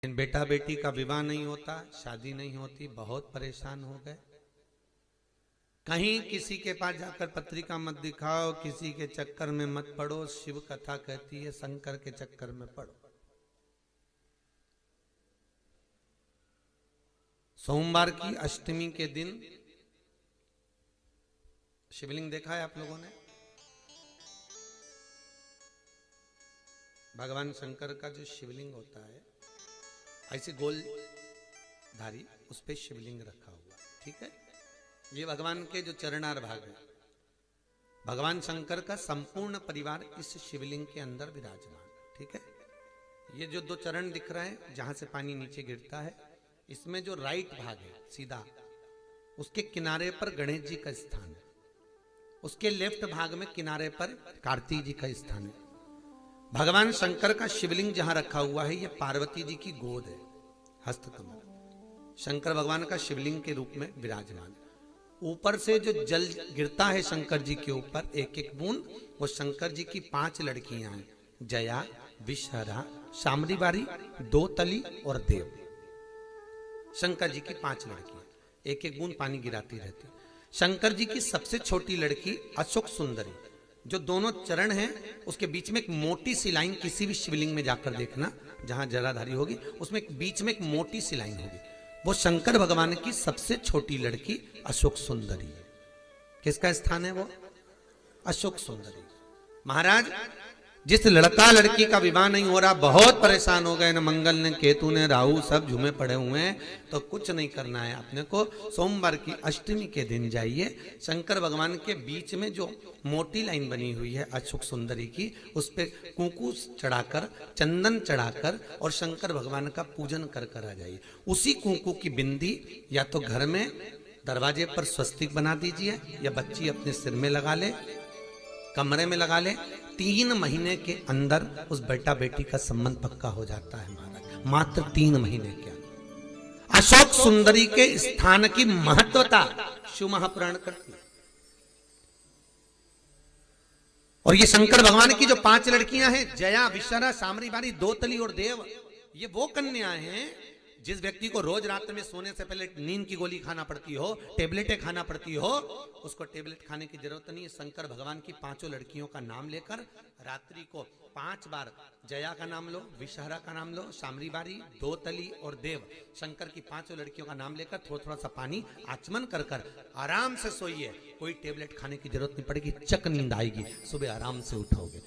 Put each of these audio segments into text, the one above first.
बेटा बेटी का विवाह नहीं होता, शादी नहीं होती, बहुत परेशान हो गए। कहीं किसी के पास जाकर पत्रिका मत दिखाओ, किसी के चक्कर में मत पड़ो। शिव कथा कहती है शंकर के चक्कर में पड़ो। सोमवार की अष्टमी के दिन शिवलिंग देखा है आप लोगों ने? भगवान शंकर का जो शिवलिंग होता है ऐसे गोल धारी, उस पे शिवलिंग रखा हुआ, ठीक है। ये भगवान के जो चरणार भाग है, भगवान शंकर का संपूर्ण परिवार इस शिवलिंग के अंदर विराजमान, ठीक है। ये जो दो चरण दिख रहे हैं जहां से पानी नीचे गिरता है, इसमें जो राइट भाग है सीधा, उसके किनारे पर गणेश जी का स्थान है। उसके लेफ्ट भाग में किनारे पर कार्तिक जी का स्थान है। भगवान शंकर का शिवलिंग जहां रखा हुआ है, यह पार्वती जी की गोद है, हस्तकमल। शंकर भगवान का शिवलिंग के रूप में विराजमान। ऊपर से जो जल गिरता है शंकर जी के ऊपर, एक एक बूंद, वो शंकर जी की 5 लड़कियां हैं, जया, विषहरा, शामरीबारी, दोतली और देव। शंकर जी की 5 लड़कियां, एक एक बूंद पानी गिराती रहती। शंकर जी की सबसे छोटी लड़की अशोक सुंदरी, जो दोनों चरण हैं उसके बीच में एक मोटी सी लाइन, किसी भी शिवलिंग में जाकर देखना जहां जलाधारी होगी, उसमें एक बीच में एक मोटी सी लाइन होगी, वो शंकर भगवान की सबसे छोटी लड़की अशोक सुंदरी है। किसका स्थान है वो? अशोक सुंदरी। महाराज, जिस लड़का लड़की का विवाह नहीं हो रहा, बहुत परेशान हो गए, न मंगल ने केतु ने राहु सब झूमे पड़े हुए हैं, तो कुछ नहीं करना है अपने को। सोमवार की अष्टमी के दिन जाइए, शंकर भगवान के बीच में जो मोटी लाइन बनी हुई है अशोक सुंदरी की, उस पे कुंकू चढ़ाकर, चंदन चढ़ाकर और शंकर भगवान का पूजन कर कर आ जाइए। उसी कुंकू की बिंदी या तो घर में दरवाजे पर स्वस्तिक बना दीजिए, या बच्ची अपने सिर में लगा ले, कमरे में लगा ले। 3 महीने के अंदर उस बेटा बेटी का संबंध पक्का हो जाता है महाराज, मात्र 3 महीने के अंदर। अशोक सुंदरी के स्थान की महत्वता शिव महापुराण करती है। और ये शंकर भगवान की जो 5 लड़कियां हैं, जया, विषहरा, शामरीबारी, दोतली और देव, ये वो कन्याएं हैं जिस व्यक्ति को रोज रात में सोने से पहले नींद की गोली खाना पड़ती हो, टेबलेटें खाना पड़ती हो, उसको टेबलेट खाने की जरूरत नहीं है। शंकर भगवान की 5 लड़कियों का नाम लेकर रात्रि को 5 बार जया का नाम लो, विषहरा का नाम लो, शामरीबारी, दोतली और देव, शंकर की 5 लड़कियों का नाम लेकर थोड़ा थोड़ा सा पानी आचमन कर कर आराम से सोइए। कोई टेबलेट खाने की जरूरत नहीं पड़ेगी, चक नींद आएगी, सुबह आराम से उठोगे।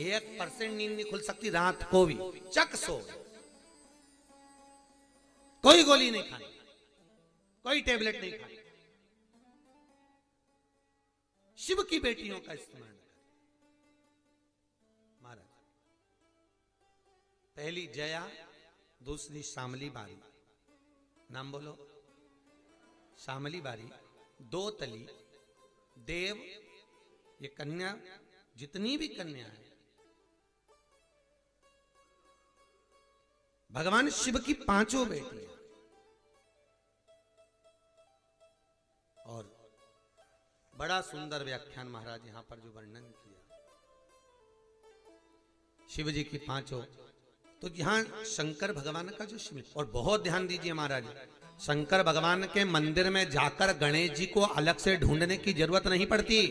1% नींद नहीं खुल सकती रात को भी, चक सो। कोई गोली नहीं खानी, कोई टेबलेट नहीं खानी। शिव की बेटियों का इस्तेमाल करें महाराज। पहली जया, दूसरी शामली बारी, नाम बोलो, शामली बारी, दोतली, देव, ये कन्या, जितनी भी कन्या है भगवान शिव की 5 बेटियां। और बड़ा सुंदर व्याख्यान महाराज यहां पर जो वर्णन किया शिव जी की 5, तो यहां शंकर भगवान का जो शिव, और बहुत ध्यान दीजिए महाराज, शंकर भगवान के मंदिर में जाकर गणेश जी को अलग से ढूंढने की जरूरत नहीं पड़ती।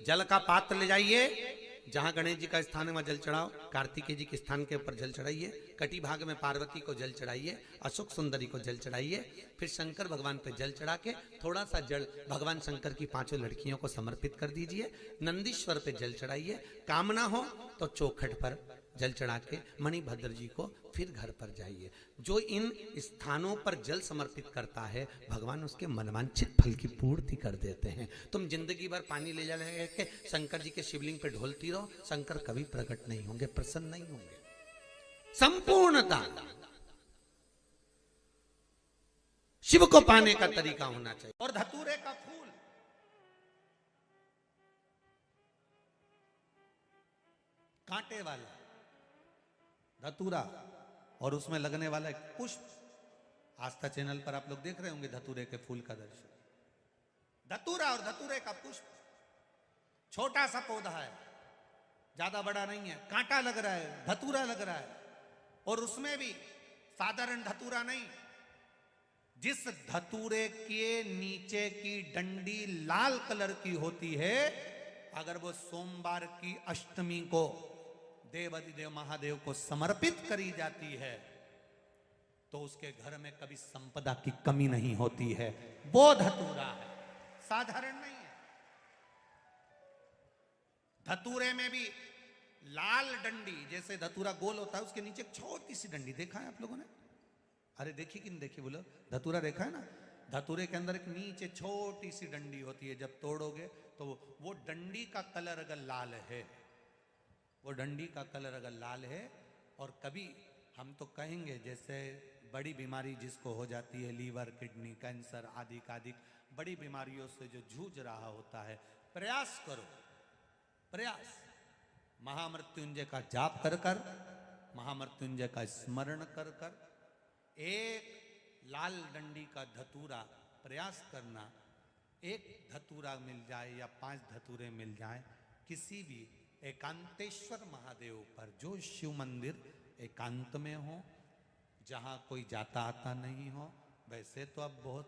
जल का पात्र ले जाइए, जहां गणेश जी का स्थान है वहां जल चढ़ाओ, कार्तिकेय जी के स्थान के ऊपर जल चढ़ाइए, कटी भाग में पार्वती को जल चढ़ाइए, अशोक सुंदरी को जल चढ़ाइए, फिर शंकर भगवान पे जल चढ़ा के थोड़ा सा जल भगवान शंकर की 5 लड़कियों को समर्पित कर दीजिए। नंदीश्वर पे जल चढ़ाइए, कामना हो तो चौखट पर जल चढ़ा के मणिभद्र जी को फिर घर पर जाइए। जो इन स्थानों पर जल समर्पित करता है, भगवान उसके मनवांछित फल की पूर्ति कर देते हैं। तुम जिंदगी भर पानी ले जाने के शंकर जी के शिवलिंग पे ढोलती रहो, शंकर कभी प्रकट नहीं होंगे, प्रसन्न नहीं होंगे। संपूर्णता शिव को पाने का तरीका होना चाहिए। और धतूरे का फूल, कांटे वाला धतूरा, और उसमें लगने वाला एक पुष्प। आस्था चैनल पर आप लोग देख रहे होंगे धतूरे के फूल का दर्शन। धतूरा और धतूरे का पुष्प, छोटा सा पौधा है, ज्यादा बड़ा नहीं है, कांटा लग रहा है, धतूरा लग रहा है, और उसमें भी साधारण धतूरा नहीं। जिस धतूरे के नीचे की डंडी लाल कलर की होती है, अगर वो सोमवार की अष्टमी को देवाधिदेव महादेव को समर्पित करी जाती है तो उसके घर में कभी संपदा की कमी नहीं होती है। वो धतूरा है, साधारण नहीं है। धतूरे में भी लाल डंडी, जैसे धतूरा गोल होता है उसके नीचे एक छोटी सी डंडी, देखा है आप लोगों ने? अरे देखी कि नहीं देखी बोलो? धतूरा देखा है ना? धतूरे के अंदर एक नीचे छोटी सी डंडी होती है, जब तोड़ोगे तो वो डंडी का कलर अगर लाल है, वो डंडी का कलर अगर लाल है, और कभी हम तो कहेंगे जैसे बड़ी बीमारी जिसको हो जाती है, लीवर, किडनी, कैंसर आदि आदि बड़ी बीमारियों से जो जूझ रहा होता है, प्रयास करो, प्रयास महामृत्युंजय का जाप कर कर, महामृत्युंजय का स्मरण कर कर, एक लाल डंडी का धतूरा प्रयास करना। एक धतूरा मिल जाए या 5 धतूरे मिल जाए किसी भी एकांतेश्वर महादेव पर, जो शिव मंदिर एकांत में हो, जहाँ कोई जाता आता नहीं हो। वैसे तो अब बहुत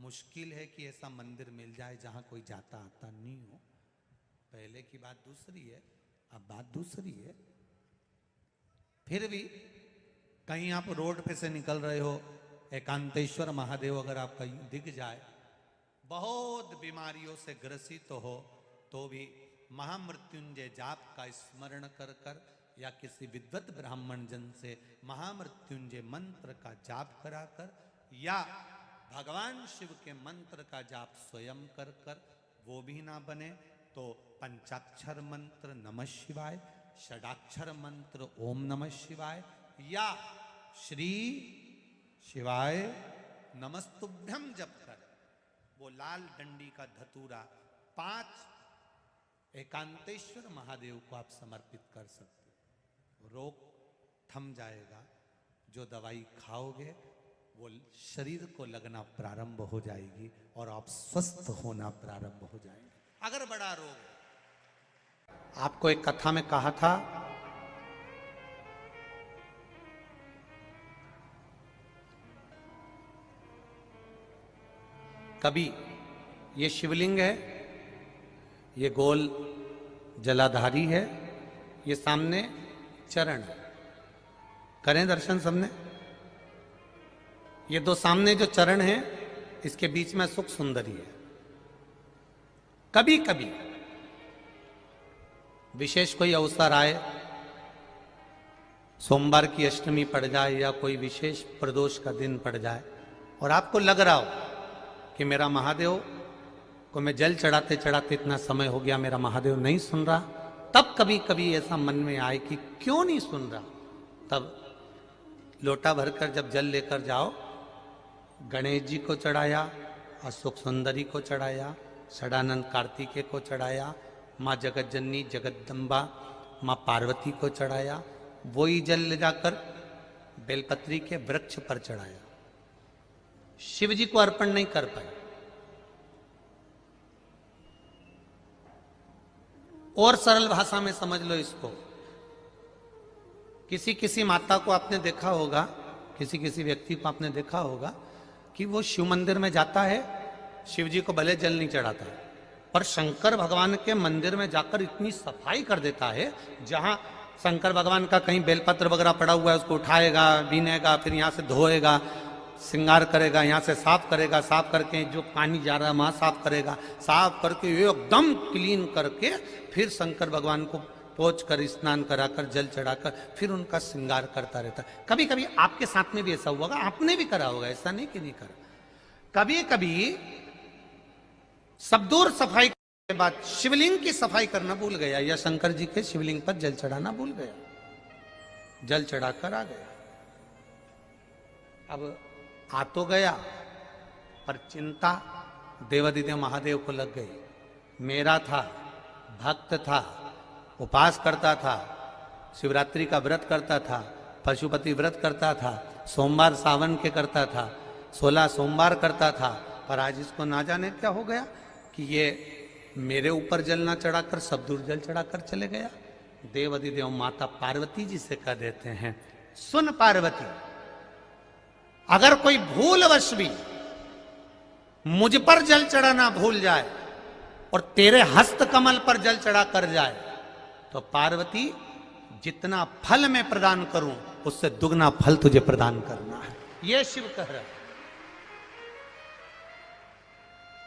मुश्किल है कि ऐसा मंदिर मिल जाए जहाँ कोई जाता आता नहीं हो। पहले की बात दूसरी है, अब बात दूसरी है। फिर भी कहीं आप रोड पे से निकल रहे हो, एकांतेश्वर महादेव अगर आपका दिख जाए, बहुत बीमारियों से ग्रसित हो, तो भी महामृत्युंजय जाप का स्मरण कर कर या किसी विद्वत ब्राह्मण जन से महामृत्युंजय मंत्र का जाप कराकर, या भगवान शिव के मंत्र का जाप स्वयं कर कर, वो भी ना बने तो पंचाक्षर मंत्र नमः शिवाय, षडाक्षर मंत्र ओम नमः शिवाय, या श्री शिवाय नमस्तुभ्यम जप कर वो लाल डंडी का धतूरा 5 एकांतेश्वर महादेव को आप समर्पित कर सकते हो। रोग थम जाएगा, जो दवाई खाओगे वो शरीर को लगना प्रारंभ हो जाएगी और आप स्वस्थ होना प्रारंभ हो जाएंगे। अगर बड़ा रोग है, आपको एक कथा में कहा था, कभी ये शिवलिंग है, ये गोल जलाधारी है, ये सामने चरण है, करें दर्शन सबने। ये 2 सामने जो चरण हैं, इसके बीच में सुख सुंदरी है। कभी कभी विशेष कोई अवसर आए, सोमवार की अष्टमी पड़ जाए या कोई विशेष प्रदोष का दिन पड़ जाए, और आपको लग रहा हो कि मेरा महादेव को मैं जल चढ़ाते चढ़ाते इतना समय हो गया, मेरा महादेव नहीं सुन रहा, तब कभी कभी ऐसा मन में आए कि क्यों नहीं सुन रहा, तब लोटा भरकर जब जल लेकर जाओ, गणेश जी को चढ़ाया, अशोक सुंदरी को चढ़ाया, षडानंद कार्तिकेय को चढ़ाया, माँ जगत जननी जगदम्बा माँ पार्वती को चढ़ाया, वही जल ले जाकर बेलपत्री के वृक्ष पर चढ़ाया, शिव जी को अर्पण नहीं कर पाए। और सरल भाषा में समझ लो इसको, किसी किसी माता को आपने देखा होगा, किसी किसी व्यक्ति को आपने देखा होगा कि वो शिव मंदिर में जाता है, शिव जी को भले जल नहीं चढ़ाता है, पर शंकर भगवान के मंदिर में जाकर इतनी सफाई कर देता है, जहां शंकर भगवान का कहीं बेलपत्र वगैरह पड़ा हुआ है उसको उठाएगा, बीनेगा, फिर यहाँ से धोएगा, श्रृंगार करेगा, यहाँ से साफ करेगा, साफ करके जो पानी जा रहा है वहां साफ करेगा, साफ करके एकदम क्लीन करके फिर शंकर भगवान को पोंछ कर स्नान कराकर जल चढ़ाकर फिर उनका श्रृंगार करता रहता है। कभी कभी आपके साथ में भी ऐसा हुआ, आपने भी करा होगा, ऐसा नहीं कि नहीं करा। कभी कभी सब दूर सफाई के बाद शिवलिंग की सफाई करना भूल गया, या शंकर जी के शिवलिंग पर जल चढ़ाना भूल गया, जल चढ़ाकर आ गया। अब आ तो गया, पर चिंता देवाधिदेव महादेव को लग गई। मेरा था, भक्त था, उपास करता था, शिवरात्रि का व्रत करता था, पशुपति व्रत करता था, सोमवार सावन के करता था, 16 सोमवार करता था, पर आज इसको ना जाने क्या हो गया कि ये मेरे ऊपर जल ना चढ़ाकर सब दूर जल चढ़ाकर चले गया। देवाधिदेव माता पार्वती जी से कह देते हैं, सुन पार्वती, अगर कोई भूलवश भी मुझ पर जल चढ़ाना भूल जाए और तेरे हस्त कमल पर जल चढ़ा कर जाए तो पार्वती जितना फल मैं प्रदान करूं उससे दुगना फल तुझे प्रदान करना है, यह शिव कह रहा है।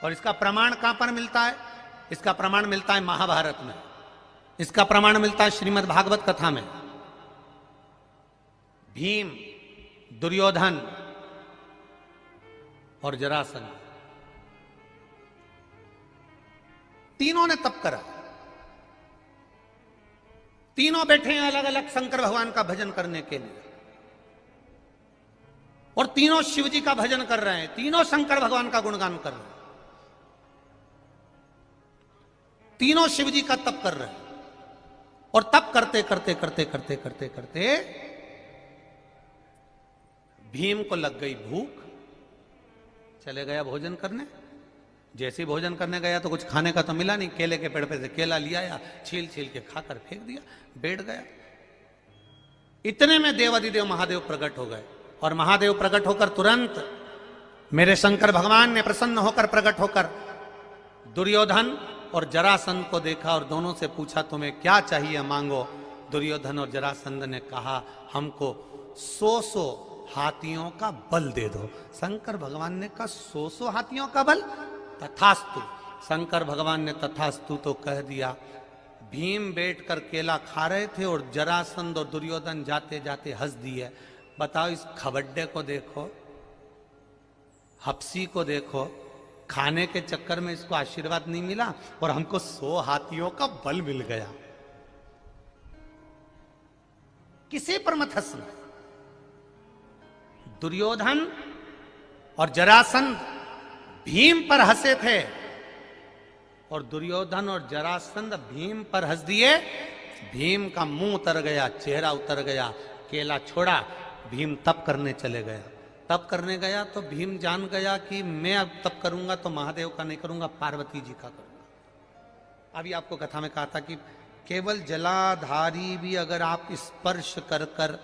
और इसका प्रमाण कहां पर मिलता है? इसका प्रमाण मिलता है महाभारत में, इसका प्रमाण मिलता है श्रीमद् भागवत कथा में। भीम, दुर्योधन और जरासंध तीनों ने तप करा, तीनों बैठे हैं अलग अलग शंकर भगवान का भजन करने के लिए, और तीनों शिव जी का भजन कर रहे हैं, तीनों शंकर भगवान का गुणगान कर रहे हैं, तीनों शिव जी का तप कर रहे हैं। और तप करते करते करते करते करते करते भीम को लग गई भूख, चले गया भोजन करने। जैसे ही भोजन करने गया तो कुछ खाने का तो मिला नहीं, केले के पेड़ पे से केला लिया या छील छील के खाकर फेंक दिया, बैठ गया। इतने में देवादिदेव महादेव प्रकट हो गए, और महादेव प्रकट होकर तुरंत मेरे शंकर भगवान ने प्रसन्न होकर प्रकट होकर दुर्योधन और जरासंध को देखा और दोनों से पूछा तुम्हें क्या चाहिए मांगो। दुर्योधन और जरासंध ने कहा हमको 100 हाथियों का बल दे दो। शंकर भगवान ने कहा 100 हाथियों का बल? तथास्तु। शंकर भगवान ने तथास्तु तो कह दिया। भीम बैठकर केला खा रहे थे और जरासंध और दुर्योधन जाते जाते हंस दिए। बताओ, इस खबड्डे को देखो, हप्सी को देखो, खाने के चक्कर में इसको आशीर्वाद नहीं मिला और हमको 100 हाथियों का बल मिल गया। किसी पर मत हंसना। दुर्योधन और जरासंध भीम पर हंसे थे, और दुर्योधन और जरासंध भीम पर हंस दिए। भीम का मुंह उतर गया, चेहरा उतर गया, केला छोड़ा, भीम तप करने चले गया। तप करने गया तो भीम जान गया कि मैं अब तप करूंगा तो महादेव का नहीं करूंगा, पार्वती जी का करूंगा। अभी आपको कथा में कहा था कि केवल जलाधारी भी अगर आप स्पर्श कर कर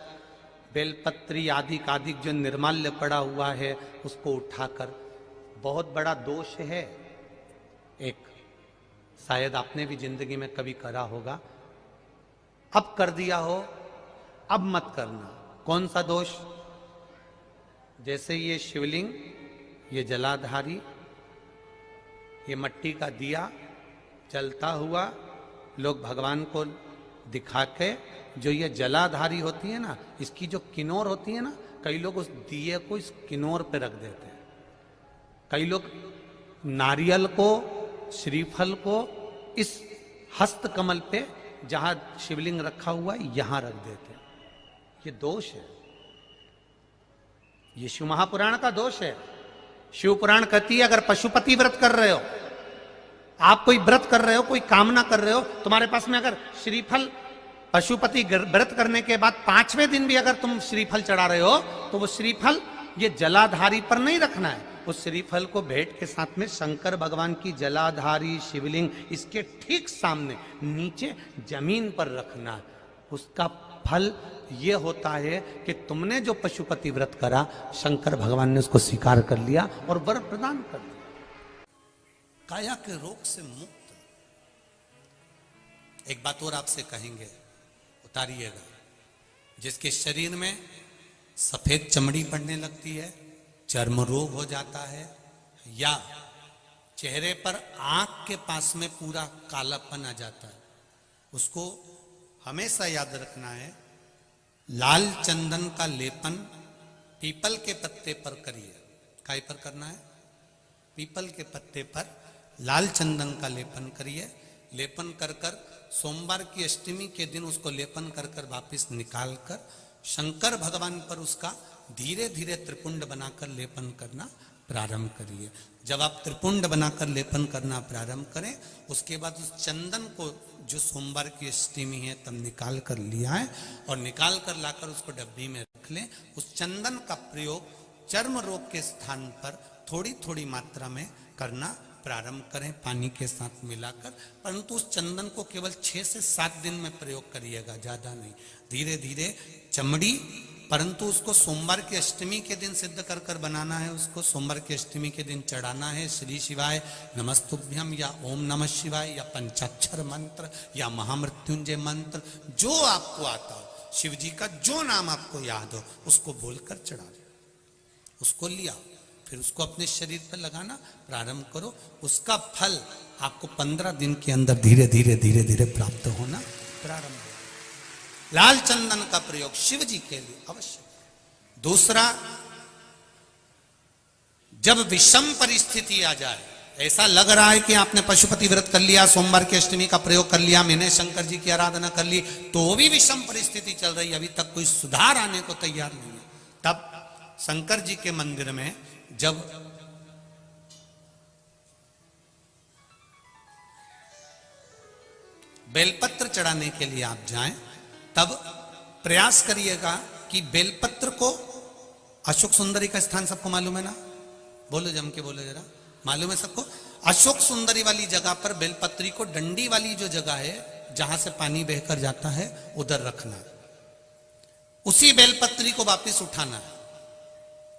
बेलपत्री आदि आदि जो निर्माल्य पड़ा हुआ है उसको उठाकर, बहुत बड़ा दोष है एक, शायद आपने भी जिंदगी में कभी करा होगा, अब कर दिया हो, अब मत करना। कौन सा दोष? जैसे ये शिवलिंग, ये जलाधारी, ये मट्टी का दिया जलता हुआ लोग भगवान को दिखा के, जो ये जलाधारी होती है ना, इसकी जो किनोर होती है ना, कई लोग उस दिए को इस किनोर पे रख देते हैं। कई लोग नारियल को, श्रीफल को इस हस्त कमल पे जहां शिवलिंग रखा हुआ है यहां रख देते हैं। ये दोष है, ये शिव महापुराण का दोष है। शिव पुराण कहती है अगर पशुपति व्रत कर रहे हो, आप कोई व्रत कर रहे हो, कोई कामना कर रहे हो, तुम्हारे पास में अगर श्रीफल, पशुपति व्रत करने के बाद 5वें दिन भी अगर तुम श्रीफल चढ़ा रहे हो तो वो श्रीफल ये जलाधारी पर नहीं रखना है। उस श्रीफल को भेंट के साथ में शंकर भगवान की जलाधारी शिवलिंग इसके ठीक सामने नीचे जमीन पर रखना है। उसका फल ये होता है कि तुमने जो पशुपति व्रत करा, शंकर भगवान ने उसको स्वीकार कर लिया और वर प्रदान कर दिया। काया के रोग से मुक्त। एक बात और आपसे कहेंगे, उतारिएगा। जिसके शरीर में सफेद चमड़ी पड़ने लगती है, चर्म रोग हो जाता है, या चेहरे पर आंख के पास में पूरा कालापन आ जाता है, उसको हमेशा याद रखना है, लाल चंदन का लेपन पीपल के पत्ते पर करिए। काय पर करना है? पीपल के पत्ते पर लाल चंदन का लेपन करिए। लेपन कर कर सोमवार की अष्टमी के दिन उसको लेपन कर कर वापिस निकाल कर शंकर भगवान पर उसका धीरे धीरे त्रिपुंड बनाकर लेपन करना प्रारंभ करिए। जब आप त्रिपुंड बनाकर लेपन करना प्रारंभ करें, उसके बाद उस चंदन को जो सोमवार की अष्टमी है तब निकाल कर लिया है और निकाल कर लाकर उसको डब्बी में रख लें। उस चंदन का प्रयोग चर्म रोग के स्थान पर थोड़ी थोड़ी मात्रा में करना प्रारंभ करें, पानी के साथ मिलाकर। परंतु उस चंदन को केवल 6 से 7 दिन में प्रयोग करिएगा, ज्यादा नहीं। धीरे धीरे चमड़ी परंतु उसको सोमवार की अष्टमी के दिन सिद्ध कर कर बनाना है, उसको सोमवार की अष्टमी के दिन चढ़ाना है। श्री शिवाय नमस्तुभ्यम या ओम नमः शिवाय या पंचाक्षर मंत्र या महामृत्युंजय मंत्र, जो आपको आता हो, शिव जी का जो नाम आपको याद हो उसको बोलकर चढ़ा दो, उसको लिया, फिर उसको अपने शरीर पर लगाना प्रारंभ करो। उसका फल आपको 15 दिन के अंदर धीरे धीरे धीरे धीरे प्राप्त होना प्रारंभ हो। लाल चंदन का प्रयोग शिव जी के लिए अवश्य। दूसरा, जब विषम परिस्थिति आ जाए, ऐसा लग रहा है कि आपने पशुपति व्रत कर लिया, सोमवार की अष्टमी का प्रयोग कर लिया, मैंने शंकर जी की आराधना कर ली, तो भी विषम परिस्थिति चल रही, अभी तक कोई सुधार आने को तैयार नहीं है, तब शंकर जी के मंदिर में जब बेलपत्र चढ़ाने के लिए आप जाएं, तब प्रयास करिएगा कि बेलपत्र को, अशोक सुंदरी का स्थान सबको मालूम है ना, बोलो जम के बोलो जरा, मालूम है सबको? अशोक सुंदरी वाली जगह पर बेलपत्री को, डंडी वाली जो जगह है जहां से पानी बहकर जाता है, उधर रखना, उसी बेलपत्री को वापस उठाना है।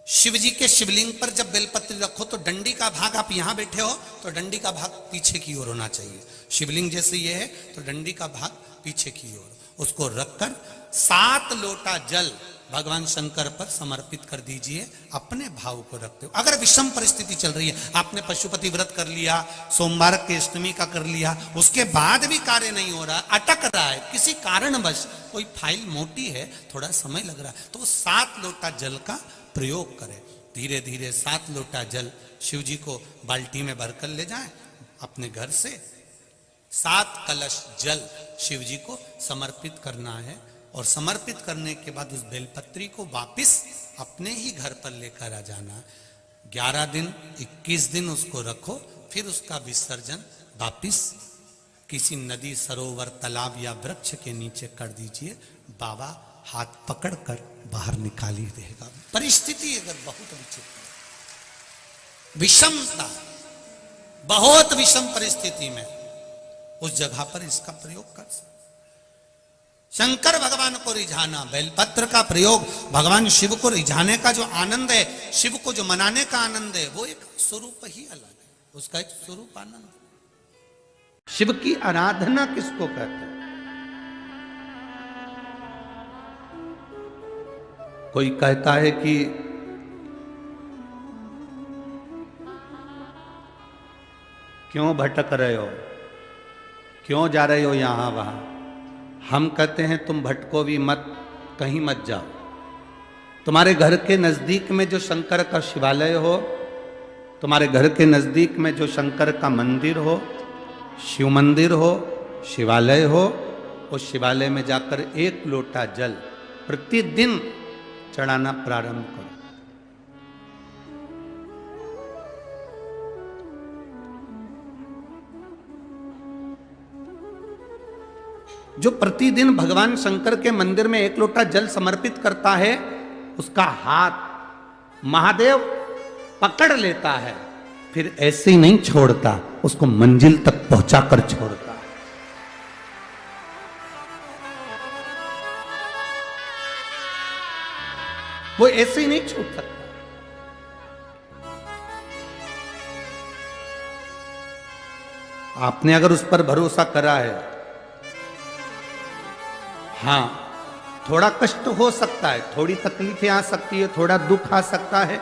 शिव जी के शिवलिंग पर जब बेलपत्री रखो तो डंडी का भाग, आप यहां बैठे हो तो डंडी का भाग पीछे की ओर होना चाहिए, शिवलिंग जैसे ये है तो डंडी का भाग पीछे की ओर, उसको रखकर 7 लोटा जल भगवान शंकर पर समर्पित कर दीजिए, अपने भाव को रखते हो। अगर विषम परिस्थिति चल रही है, आपने पशुपति व्रत कर लिया, सोमवार की अष्टमी का कर लिया, उसके बाद भी कार्य नहीं हो रहा, अटक रहा है किसी कारणवश, कोई फाइल मोटी है, थोड़ा समय लग रहा है, तो 7 लोटा जल का प्रयोग करें। धीरे धीरे 7 लोटा जल शिव जी को बाल्टी में भरकर ले जाएं अपने घर से। 7 कलश जल शिव जी को समर्पित करना है, और समर्पित करने के बाद उस बेलपत्री को वापस अपने ही घर पर लेकर आ जाना। 11 दिन 21 दिन उसको रखो, फिर उसका विसर्जन वापिस किसी नदी, सरोवर, तालाब या वृक्ष के नीचे कर दीजिए। बाबा हाथ पकड़कर बाहर निकाल ही देगा। परिस्थिति अगर बहुत विचित्र, विषमता, बहुत विषम परिस्थिति में उस जगह पर इसका प्रयोग कर सकते। शंकर भगवान को रिझाना, बेलपत्र का प्रयोग भगवान शिव को रिझाने का जो आनंद है, शिव को जो मनाने का आनंद है, वो एक स्वरूप ही अलग है, उसका एक स्वरूप आनंद है। शिव की आराधना किसको कहते हैं? कोई कहता है कि क्यों भटक रहे हो, क्यों जा रहे हो यहां वहां। हम कहते हैं तुम भटको भी मत, कहीं मत जाओ। तुम्हारे घर के नजदीक में जो शंकर का शिवालय हो, तुम्हारे घर के नजदीक में जो शंकर का मंदिर हो, शिव मंदिर हो, शिवालय हो, उस शिवालय में जाकर 1 लोटा जल प्रतिदिन चढ़ाना प्रारंभ करो। जो प्रतिदिन भगवान शंकर के मंदिर में 1 लोटा जल समर्पित करता है, उसका हाथ महादेव पकड़ लेता है, फिर ऐसे ही नहीं छोड़ता, उसको मंजिल तक पहुंचाकर छोड़ता है। वो ऐसे ही नहीं छूट सकता। आपने अगर उस पर भरोसा करा है, हाँ, थोड़ा कष्ट हो सकता है, थोड़ी तकलीफें आ सकती है, थोड़ा दुख आ सकता है,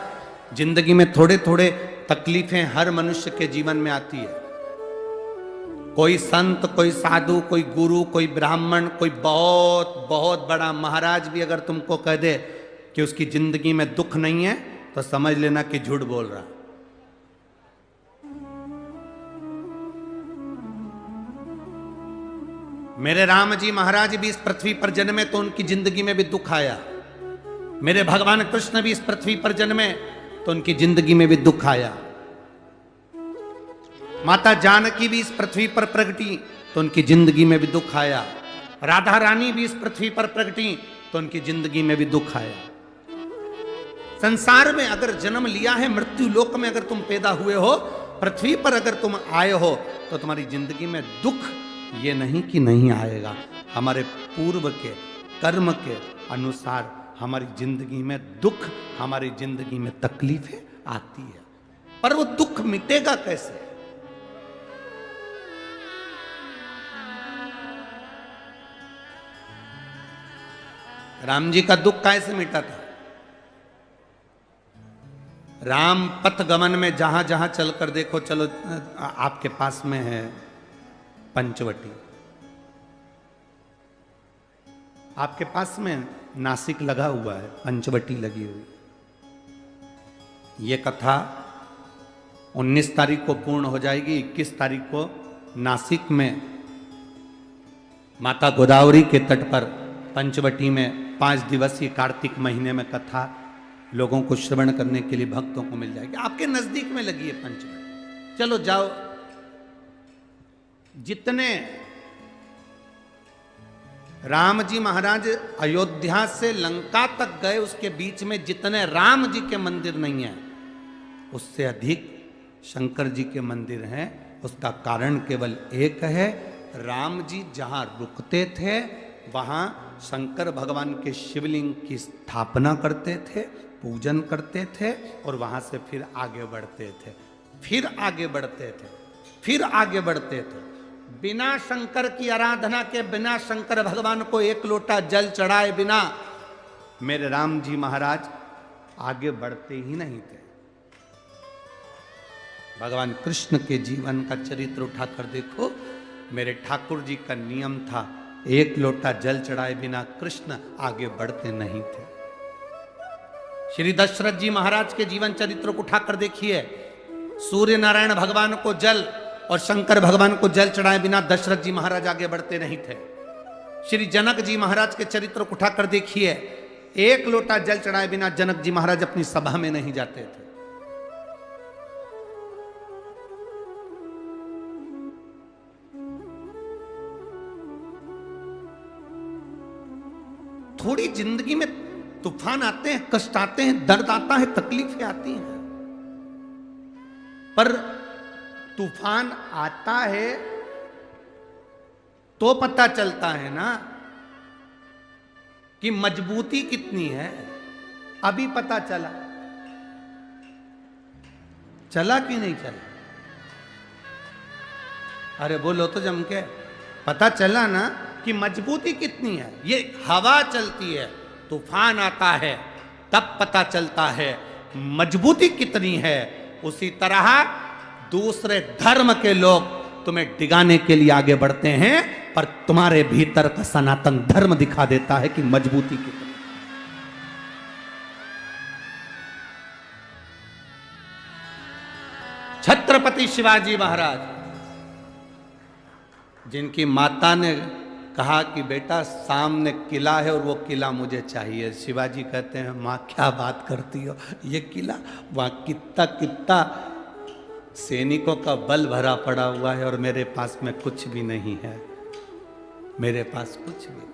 जिंदगी में थोड़े थोड़े तकलीफें हर मनुष्य के जीवन में आती है। कोई संत, कोई साधु, कोई गुरु, कोई ब्राह्मण, कोई बहुत बहुत बड़ा महाराज भी अगर तुमको कह दे कि उसकी जिंदगी में दुख नहीं है, तो समझ लेना कि झूठ बोल रहा। मेरे राम जी महाराज भी इस पृथ्वी पर जन्मे तो उनकी जिंदगी में भी दुख आया। मेरे भगवान कृष्ण भी इस पृथ्वी पर जन्मे तो उनकी जिंदगी में भी दुख आया। माता जानकी भी इस पृथ्वी पर प्रगटी तो उनकी जिंदगी में भी दुख आया। राधा रानी भी इस पृथ्वी पर प्रगटी तो उनकी जिंदगी में भी दुख आया। संसार में अगर जन्म लिया है, मृत्यु लोक में अगर तुम पैदा हुए हो, पृथ्वी पर अगर तुम आए हो, तो तुम्हारी जिंदगी में दुख ये नहीं कि नहीं आएगा। हमारे पूर्व के कर्म के अनुसार हमारी जिंदगी में दुख, हमारी जिंदगी में तकलीफें आती है, पर वो दुख मिटेगा कैसे? राम जी का दुख कैसे मिटा था? राम पथ गमन में जहां जहां चलकर देखो, चलो आपके पास में है पंचवटी, आपके पास में नासिक लगा हुआ है, पंचवटी लगी हुई। ये कथा 19 तारीख को पूर्ण हो जाएगी। 21 तारीख को नासिक में माता गोदावरी के तट पर पंचवटी में 5 दिवसीय कार्तिक महीने में कथा लोगों को श्रवण करने के लिए भक्तों को मिल जाएगी। आपके नजदीक में लगी है पंचवटी, चलो जाओ। जितने राम जी महाराज अयोध्या से लंका तक गए, उसके बीच में जितने राम जी के मंदिर नहीं है, उससे अधिक शंकर जी के मंदिर हैं। उसका कारण केवल एक है, राम जी जहां रुकते थे वहां शंकर भगवान के शिवलिंग की स्थापना करते थे, पूजन करते थे, और वहां से फिर आगे बढ़ते थे, फिर आगे बढ़ते थे, फिर आगे बढ़ते थे। बिना शंकर की आराधना के, बिना शंकर भगवान को एक लोटा जल चढ़ाए बिना मेरे राम जी महाराज आगे बढ़ते ही नहीं थे। भगवान कृष्ण के जीवन का चरित्र उठाकर देखो, मेरे ठाकुर जी का नियम था, एक लोटा जल चढ़ाए बिना कृष्ण आगे बढ़ते नहीं थे। श्री दशरथ जी महाराज के जीवन चरित्र को उठाकर देखिए, सूर्य नारायण भगवान को जल और शंकर भगवान को जल चढ़ाए बिना दशरथ जी महाराज आगे बढ़ते नहीं थे। श्री जनक जी महाराज के चरित्र को उठाकर देखिए, एक लोटा जल चढ़ाए बिना जनक जी महाराज अपनी सभा में नहीं जाते थे। थोड़ी जिंदगी में तूफान आते हैं, कष्ट आते हैं, दर्द आता है, तकलीफें आती हैं, पर तूफान आता है तो पता चलता है ना कि मजबूती कितनी है। अभी पता चला, चला कि नहीं चला? अरे बोलो तो जम के, पता चला ना कि मजबूती कितनी है। ये हवा चलती है, तूफान आता है, तब पता चलता है मजबूती कितनी है। उसी तरह दूसरे धर्म के लोग तुम्हें डिगाने के लिए आगे बढ़ते हैं, पर तुम्हारे भीतर का सनातन धर्म दिखा देता है कि मजबूती कितनी। छत्रपति शिवाजी महाराज, जिनकी माता ने कहा कि बेटा सामने किला है और वो किला मुझे चाहिए, शिवाजी कहते हैं माँ क्या बात करती हो, ये किला वहां कितना कितना सैनिकों का बल भरा पड़ा हुआ है और मेरे पास में कुछ भी नहीं है, मेरे पास कुछ भी नहीं।